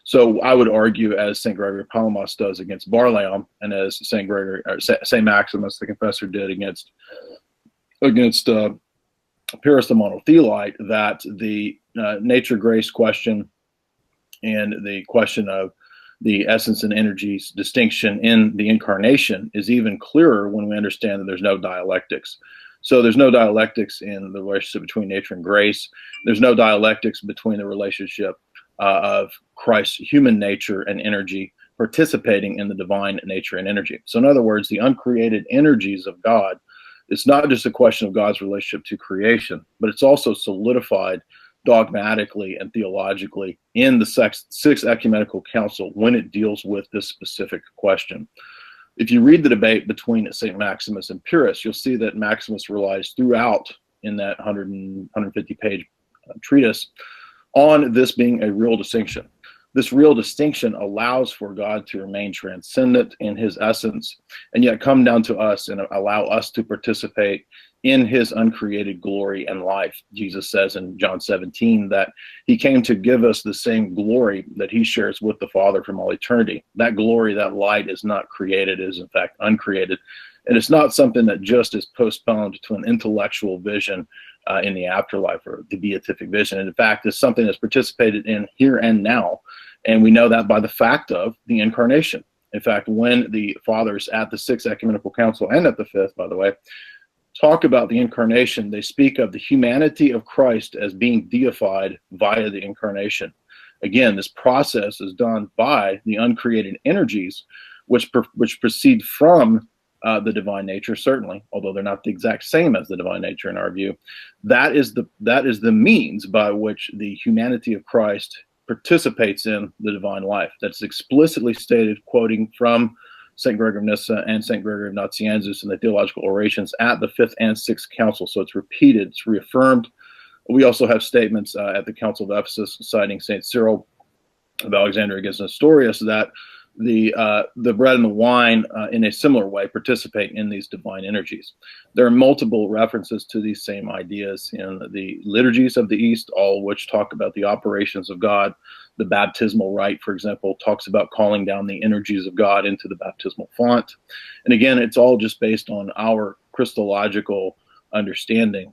So I would argue, as St. Gregory of Palamas does against Barlaam, and as St. Maximus the Confessor did against Pyrrhus the Monothelite, that the nature-grace question and the question of the essence and energies distinction in the incarnation is even clearer when we understand that there's no dialectics. So there's no dialectics in the relationship between nature and grace. There's no dialectics between the relationship of Christ's human nature and energy participating in the divine nature and energy. So in other words, the uncreated energies of God, it's not just a question of God's relationship to creation, but it's also solidified dogmatically and theologically in the Sixth Ecumenical Council when it deals with this specific question. If you read the debate between St. Maximus and Pyrrhus, you'll see that Maximus relies throughout in that 150-page treatise on this being a real distinction. This real distinction allows for God to remain transcendent in his essence, and yet come down to us and allow us to participate in his uncreated glory and life. Jesus says in John 17 that he came to give us the same glory that he shares with the Father from all eternity. That glory, that light is not created, it is in fact uncreated. And it's not something that just is postponed to an intellectual vision in the afterlife or the beatific vision. And in fact, it's something that's participated in here and now. And we know that by the fact of the incarnation. In fact, when the fathers at the Sixth Ecumenical Council and at the Fifth, by the way, talk about the incarnation, they speak of the humanity of Christ as being deified via the incarnation. Again, this process is done by the uncreated energies which proceed from the divine nature, certainly, although they're not the exact same as the divine nature in our view. That is the means by which the humanity of Christ participates in the divine life. That's explicitly stated, quoting from St. Gregory of Nyssa and St. Gregory of Nazianzus in the theological orations at the Fifth and Sixth Council. So it's repeated, it's reaffirmed. We also have statements at the Council of Ephesus citing St. Cyril of Alexandria against Nestorius that the bread and the wine in a similar way participate in these divine energies. There are multiple references to these same ideas in the liturgies of the East, all of which talk about the operations of God. The baptismal rite, for example, talks about calling down the energies of God into the baptismal font. And again, it's all just based on our Christological understanding.